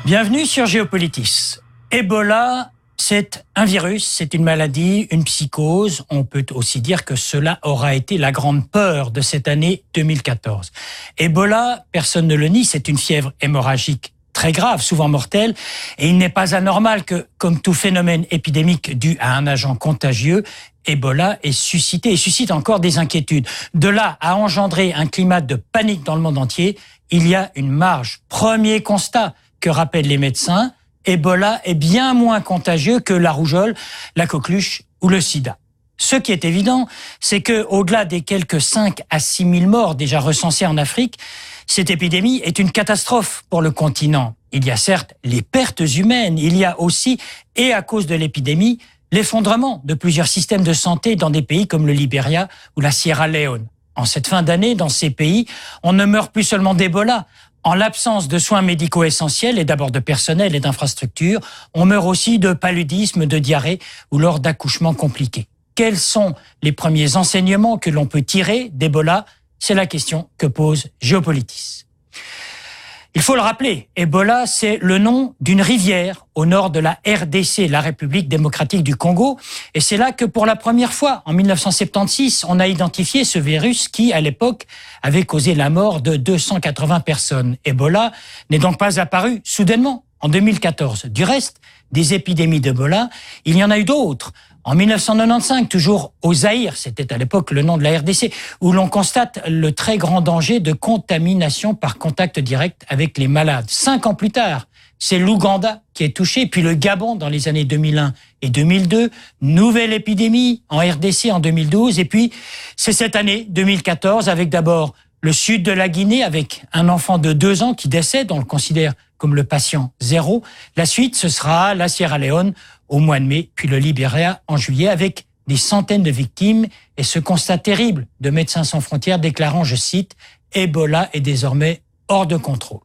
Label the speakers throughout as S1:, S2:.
S1: Bienvenue sur Géopolitis. Ebola, c'est un virus, c'est une maladie, une psychose. On peut aussi dire que cela aura été la grande peur de cette année 2014. Ebola, personne ne le nie, c'est une fièvre hémorragique très grave, souvent mortelle, et il n'est pas anormal que, comme tout phénomène épidémique dû à un agent contagieux, Ebola ait suscité et suscite encore des inquiétudes. De là à engendrer un climat de panique dans le monde entier, il y a une marge. Premier constat que rappellent les médecins, Ebola est bien moins contagieux que la rougeole, la coqueluche ou le sida. Ce qui est évident, c'est que, au-delà des quelques 5 à 6 000 morts déjà recensés en Afrique, cette épidémie est une catastrophe pour le continent. Il y a certes les pertes humaines, il y a aussi, et à cause de l'épidémie, l'effondrement de plusieurs systèmes de santé dans des pays comme le Libéria ou la Sierra Leone. En cette fin d'année, dans ces pays, on ne meurt plus seulement d'Ebola. En l'absence de soins médicaux essentiels et d'abord de personnel et d'infrastructures, on meurt aussi de paludisme, de diarrhée ou lors d'accouchements compliqués. Quels sont les premiers enseignements que l'on peut tirer d'Ebola ? C'est la question que pose Géopolitis. Il faut le rappeler, Ebola, c'est le nom d'une rivière au nord de la RDC, la République démocratique du Congo. Et c'est là que pour la première fois, en 1976, on a identifié ce virus qui, à l'époque, avait causé la mort de 280 personnes. Ebola n'est donc pas apparu soudainement en 2014. Du reste, des épidémies d'Ebola, il y en a eu d'autres. En 1995, toujours au Zaïre, c'était à l'époque le nom de la RDC, où l'on constate le très grand danger de contamination par contact direct avec les malades. 5 ans plus tard, c'est l'Ouganda qui est touché, puis le Gabon dans les années 2001 et 2002, nouvelle épidémie en RDC en 2012, et puis c'est cette année 2014 avec d'abord le sud de la Guinée avec un enfant de 2 ans qui décède, on le considère comme le patient zéro. La suite, ce sera la Sierra Leone au mois de mai, puis le Libéria en juillet, avec des centaines de victimes et ce constat terrible de Médecins sans frontières déclarant, je cite, « Ebola est désormais hors de contrôle ».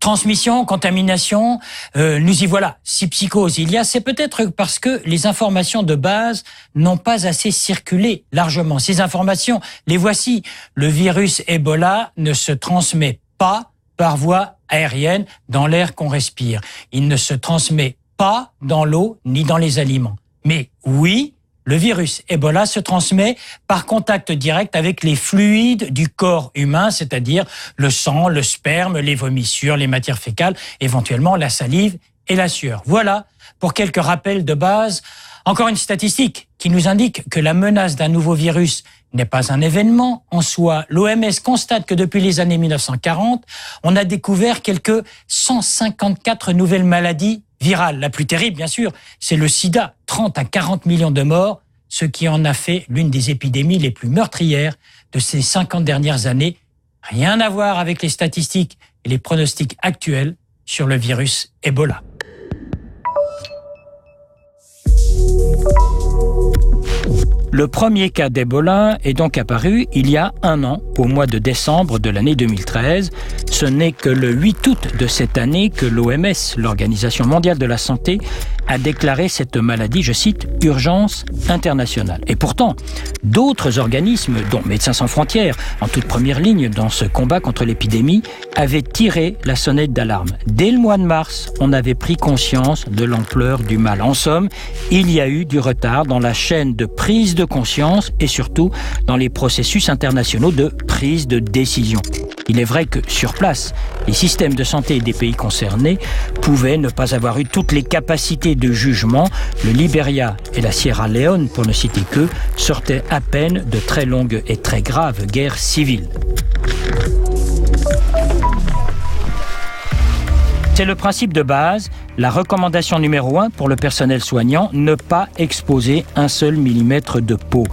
S1: Transmission, contamination, nous y voilà. Si psychose il y a, c'est peut-être parce que les informations de base n'ont pas assez circulé largement. Ces informations, les voici. Le virus Ebola ne se transmet pas par voie aérienne dans l'air qu'on respire. Il ne se transmet pas dans l'eau ni dans les aliments. Mais oui, le virus Ebola se transmet par contact direct avec les fluides du corps humain, c'est-à-dire le sang, le sperme, les vomissures, les matières fécales, éventuellement la salive et la sueur. Voilà pour quelques rappels de base. Encore une statistique qui nous indique que la menace d'un nouveau virus n'est pas un événement en soi. L'OMS constate que depuis les années 1940, on a découvert quelques 154 nouvelles maladies virale. La plus terrible, bien sûr, c'est le sida, 30 à 40 millions de morts, ce qui en a fait l'une des épidémies les plus meurtrières de ces 50 dernières années. Rien à voir avec les statistiques et les pronostics actuels sur le virus Ebola. Le premier cas d'Ebola est donc apparu il y a 1 an, au mois de décembre de l'année 2013. Ce n'est que le 8 août de cette année que l'OMS, l'Organisation mondiale de la santé, a déclaré cette maladie, je cite, « urgence internationale ». Et pourtant, d'autres organismes, dont Médecins sans frontières, en toute première ligne dans ce combat contre l'épidémie, avaient tiré la sonnette d'alarme. Dès le mois de mars, on avait pris conscience de l'ampleur du mal. En somme, il y a eu du retard dans la chaîne de prise de conscience et surtout dans les processus internationaux de prise de décision. Il est vrai que, sur place, les systèmes de santé des pays concernés pouvaient ne pas avoir eu toutes les capacités de jugement. Le Libéria et la Sierra Leone, pour ne citer qu'eux, sortaient à peine de très longues et très graves guerres civiles. C'est le principe de base, la recommandation numéro 1 pour le personnel soignant, ne pas exposer 1 seul millimètre de peau.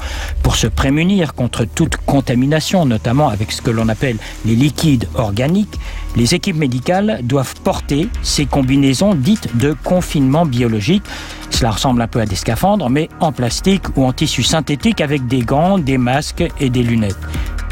S1: Pour se prémunir contre toute contamination, notamment avec ce que l'on appelle les liquides organiques, les équipes médicales doivent porter ces combinaisons dites de confinement biologique. Cela ressemble un peu à des scaphandres, mais en plastique ou en tissu synthétique avec des gants, des masques et des lunettes.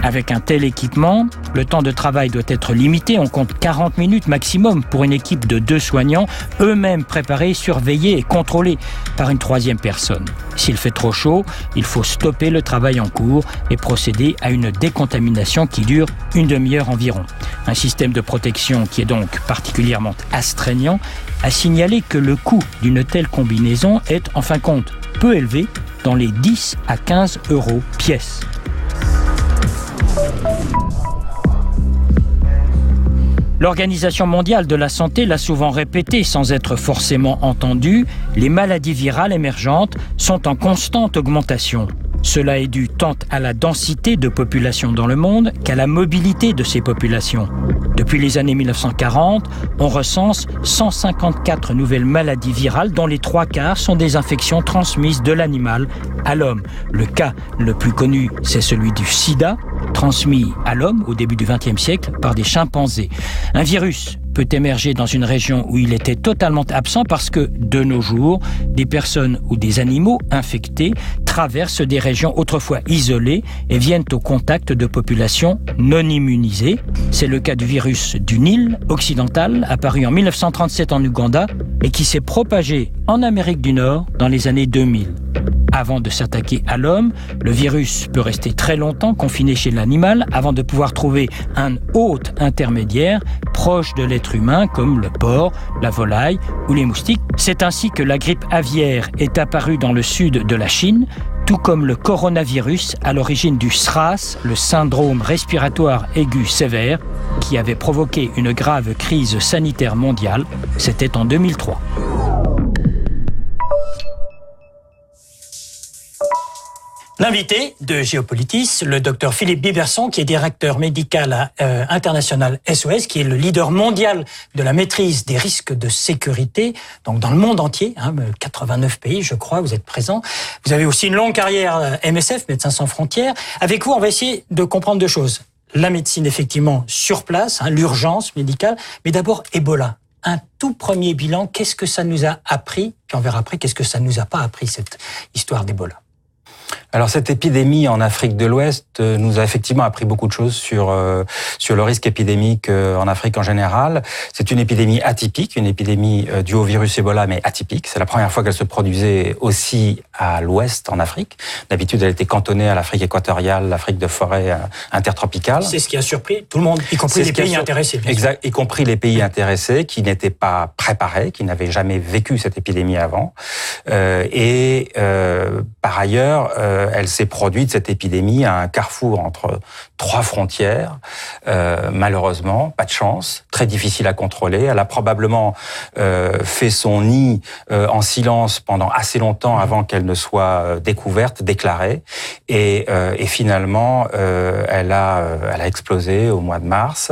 S1: Avec un tel équipement, le temps de travail doit être limité. On compte 40 minutes maximum pour une équipe de 2 soignants, eux-mêmes préparés, surveillés et contrôlés par une 3e personne. S'il fait trop chaud, il faut stopper le travail en cours et procéder à une décontamination qui dure une demi-heure environ. Un système de protection qui est donc particulièrement astreignant, a signalé que le coût d'une telle combinaison est, en fin de compte, peu élevé, dans les 10 à 15 euros pièce. L'Organisation mondiale de la santé l'a souvent répété sans être forcément entendue, les maladies virales émergentes sont en constante augmentation. Cela est dû tant à la densité de population dans le monde qu'à la mobilité de ces populations. Depuis les années 1940, on recense 154 nouvelles maladies virales dont les 3/4 sont des infections transmises de l'animal à l'homme. Le cas le plus connu, c'est celui du sida, transmis à l'homme au début du XXe siècle par des chimpanzés. Un virus peut émerger dans une région où il était totalement absent parce que, de nos jours, des personnes ou des animaux infectés traversent des régions autrefois isolées et viennent au contact de populations non immunisées. C'est le cas du virus du Nil occidental, apparu en 1937 en Ouganda et qui s'est propagé en Amérique du Nord dans les années 2000. Avant de s'attaquer à l'homme, le virus peut rester très longtemps confiné chez l'animal avant de pouvoir trouver un hôte intermédiaire proche de l'être humain comme le porc, la volaille ou les moustiques. C'est ainsi que la grippe aviaire est apparue dans le sud de la Chine, tout comme le coronavirus à l'origine du SRAS, le syndrome respiratoire aigu sévère, qui avait provoqué une grave crise sanitaire mondiale. C'était en 2003. L'invité de Géopolitis, le docteur Philippe Biberson, qui est directeur médical international SOS, qui est le leader mondial de la maîtrise des risques de sécurité, donc dans le monde entier, 89 pays, je crois, vous êtes présents. Vous avez aussi une longue carrière MSF, Médecins sans frontières. Avec vous, on va essayer de comprendre 2 choses. La médecine, effectivement, sur place, l'urgence médicale, mais d'abord Ebola. Un tout premier bilan, qu'est-ce que ça nous a appris? Puis on verra après, qu'est-ce que ça nous a pas appris, cette histoire d'Ebola?
S2: Alors cette épidémie en Afrique de l'Ouest nous a effectivement appris beaucoup de choses sur le risque épidémique en Afrique en général. C'est une épidémie atypique, une épidémie due au virus Ebola, mais atypique. C'est la première fois qu'elle se produisait aussi à l'Ouest en Afrique. D'habitude, elle était cantonnée à l'Afrique équatoriale, l'Afrique de forêt intertropicale.
S1: C'est ce qui a surpris tout le monde, y compris les pays intéressés.
S2: Exact, y compris les pays intéressés qui n'étaient pas préparés, qui n'avaient jamais vécu cette épidémie avant. Par ailleurs, elle s'est produite, cette épidémie, à un carrefour entre 3 frontières. Malheureusement, pas de chance, très difficile à contrôler. Elle a probablement fait son nid en silence pendant assez longtemps avant qu'elle ne soit découverte, déclarée. Et finalement, elle a explosé au mois de mars.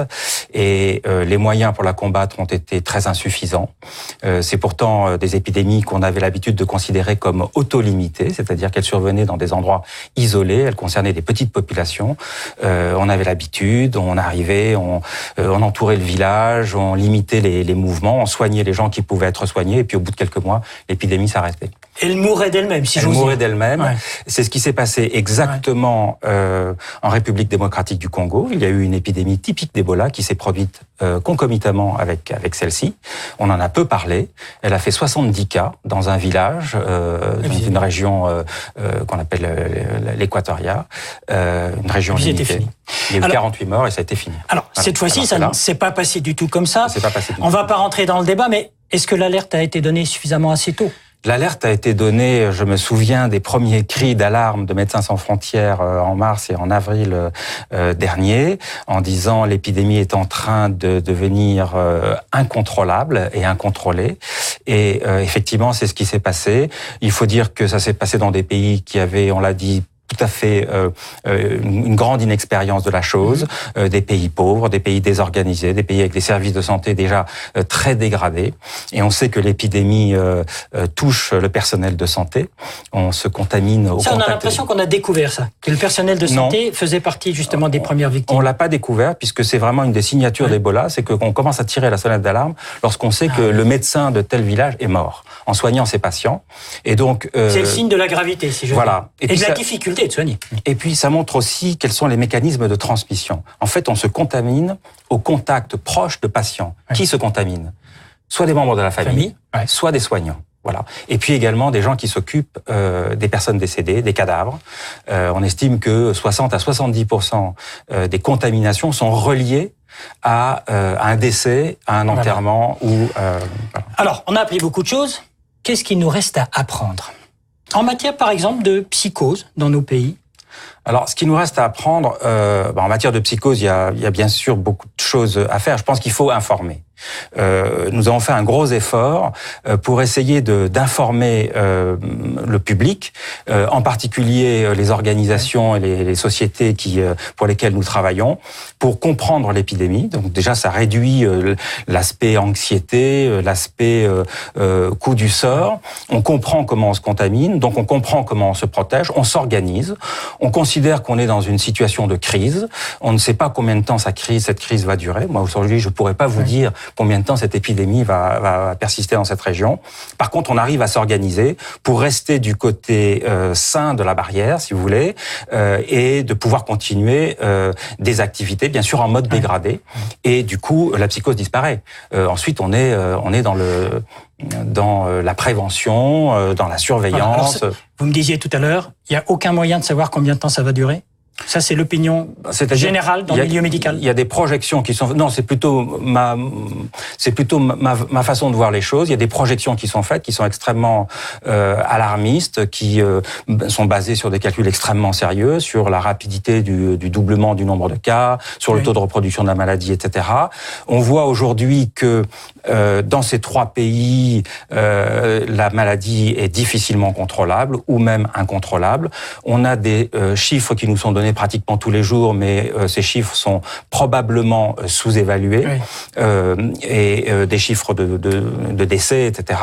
S2: Et les moyens pour la combattre ont été très insuffisants. C'est pourtant des épidémies qu'on avait l'habitude de considérer comme auto-limitées, c'est-à-dire qu'elles survenaient dans des endroits isolés, elles concernaient des petites populations. On avait l'habitude, on arrivait, on entourait le village, on limitait les mouvements, on soignait les gens qui pouvaient être soignés, et puis au bout de quelques mois, l'épidémie s'arrêtait.
S1: Elle mourait d'elle-même, si j'ose dire.
S2: Elle mourait d'elle-même.
S1: Ouais.
S2: C'est ce qui s'est passé exactement en République démocratique du Congo. Il y a eu une épidémie typique d'Ebola qui s'est produite concomitamment avec celle-ci. On en a peu parlé. Elle a fait 70 cas dans un village, dans une région qu'on appelle l'Équatoria, une région limitée. Il y a eu 48 morts et ça a été fini.
S1: Alors, cette fois-ci, ça ne s'est pas passé du tout comme ça. On ne va pas rentrer dans le débat, mais est-ce que l'alerte a été donnée suffisamment assez tôt ?
S2: L'alerte a été donnée, je me souviens des premiers cris d'alarme de Médecins sans frontières en mars et en avril dernier, en disant l'épidémie est en train de devenir incontrôlable et incontrôlée. Et effectivement, c'est ce qui s'est passé. Il faut dire que ça s'est passé dans des pays qui avaient, on l'a dit, tout à fait une grande inexpérience de la chose, des pays pauvres, des pays désorganisés, des pays avec des services de santé déjà très dégradés. Et on sait que l'épidémie touche le personnel de santé. On se contamine au contact.
S1: On a l'impression qu'on a découvert ça, que le personnel de santé faisait partie justement des premières victimes.
S2: On l'a pas découvert puisque c'est vraiment une des signatures d'Ebola, c'est qu'on commence à tirer la sonnette d'alarme lorsqu'on sait que le médecin de tel village est mort en soignant ses patients. Et donc
S1: c'est le signe de la gravité, si je veux dire.
S2: Et
S1: de la difficulté récolter et de soigner.
S2: Et puis, ça montre aussi quels sont les mécanismes de transmission. En fait, on se contamine au contact proche de patients. Ouais. Qui se contamine? Soit des membres de la famille. Ouais. Soit des soignants. Voilà. Et puis également des gens qui s'occupent des personnes décédées, des cadavres. On estime que 60 à 70% des contaminations sont reliées à un décès, à un enterrement ou. Voilà.
S1: Alors, on a appris beaucoup de choses. Qu'est-ce qu'il nous reste à apprendre en matière, par exemple, de psychose dans nos pays?
S2: Alors, ce qui nous reste à apprendre, en matière de psychose, il y a bien sûr beaucoup de choses à faire. Je pense qu'il faut informer. Nous avons fait un gros effort pour essayer d'informer le public, en particulier les organisations et les sociétés pour lesquelles nous travaillons, pour comprendre l'épidémie. Donc déjà, ça réduit l'aspect anxiété, l'aspect coup du sort. On comprend comment on se contamine, donc on comprend comment on se protège, on s'organise, on considère qu'on est dans une situation de crise. On ne sait pas combien de temps cette crise va durer. Moi, aujourd'hui, je pourrais pas vous dire combien de temps cette épidémie va persister dans cette région. Par contre, on arrive à s'organiser pour rester du côté sain de la barrière, si vous voulez, et de pouvoir continuer des activités, bien sûr en mode dégradé. Et du coup, la psychose disparaît. Ensuite, on est dans la prévention, dans la surveillance.
S1: Alors, vous me disiez tout à l'heure, il n'y a aucun moyen de savoir combien de temps ça va durer? Ça, c'est l'opinion générale dans le milieu médical.
S2: Il y a des projections qui sont... Non, c'est plutôt ma façon de voir les choses. Il y a des projections qui sont faites, qui sont extrêmement alarmistes, qui sont basées sur des calculs extrêmement sérieux, sur la rapidité du doublement du nombre de cas, sur le taux de reproduction de la maladie, etc. On voit aujourd'hui que dans ces 3 pays, la maladie est difficilement contrôlable ou même incontrôlable. On a des chiffres qui nous sont donnés pratiquement tous les jours, mais ces chiffres sont probablement sous-évalués, et des chiffres de décès, etc.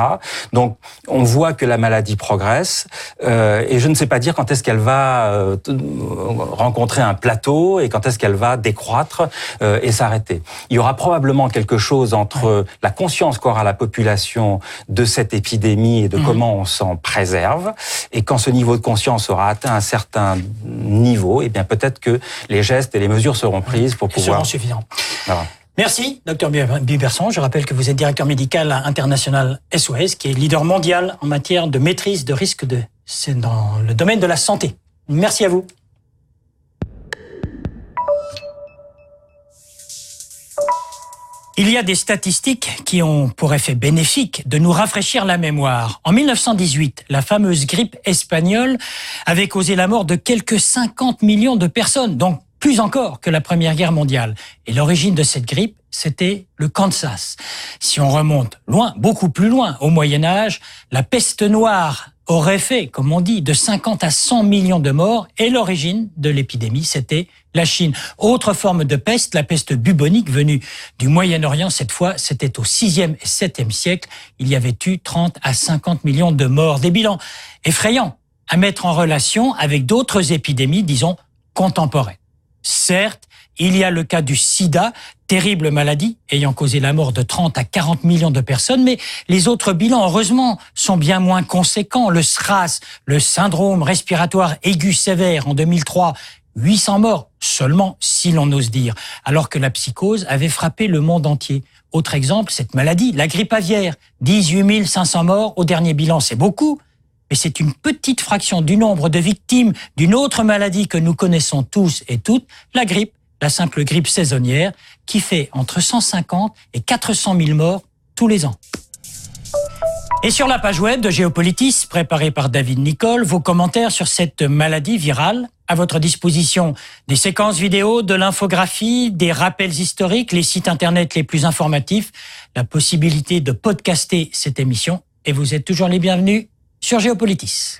S2: Donc, on voit que la maladie progresse, et je ne sais pas dire quand est-ce qu'elle va rencontrer un plateau et quand est-ce qu'elle va décroître et s'arrêter. Il y aura probablement quelque chose entre la conscience qu'aura la population de cette épidémie et de comment on s'en préserve, et quand ce niveau de conscience aura atteint un certain niveau, et bien peut-être que les gestes et les mesures seront prises pour pouvoir...
S1: seront suffisants. Voilà. Merci, Dr Biberson. Je rappelle que vous êtes directeur médical international SOS, qui est leader mondial en matière de maîtrise de risque c'est dans le domaine de la santé. Merci à vous. Il y a des statistiques qui ont pour effet bénéfique de nous rafraîchir la mémoire. En 1918, la fameuse grippe espagnole avait causé la mort de quelques 50 millions de personnes, donc plus encore que la Première Guerre mondiale. Et l'origine de cette grippe, c'était le Kansas. Si on remonte loin, beaucoup plus loin, au Moyen-Âge, la peste noire aurait fait, comme on dit, de 50 à 100 millions de morts, et l'origine de l'épidémie, c'était la Chine. Autre forme de peste, la peste bubonique venue du Moyen-Orient, cette fois, c'était au 6e et 7e siècle. Il y avait eu 30 à 50 millions de morts. Des bilans effrayants à mettre en relation avec d'autres épidémies, disons, contemporaines. Certes, il y a le cas du sida, terrible maladie ayant causé la mort de 30 à 40 millions de personnes, mais les autres bilans, heureusement, sont bien moins conséquents. Le SRAS, le syndrome respiratoire aigu sévère en 2003, 800 morts seulement, si l'on ose dire, alors que la psychose avait frappé le monde entier. Autre exemple, cette maladie, la grippe aviaire, 18 500 morts au dernier bilan, c'est beaucoup, mais c'est une petite fraction du nombre de victimes d'une autre maladie que nous connaissons tous et toutes, la grippe, la simple grippe saisonnière, qui fait entre 150 et 400 000 morts tous les ans. Et sur la page web de Géopolitis, préparée par David Nicole, vos commentaires sur cette maladie virale. À votre disposition des séquences vidéo, de l'infographie, des rappels historiques, les sites internet les plus informatifs, la possibilité de podcaster cette émission. Et vous êtes toujours les bienvenus sur Géopolitis.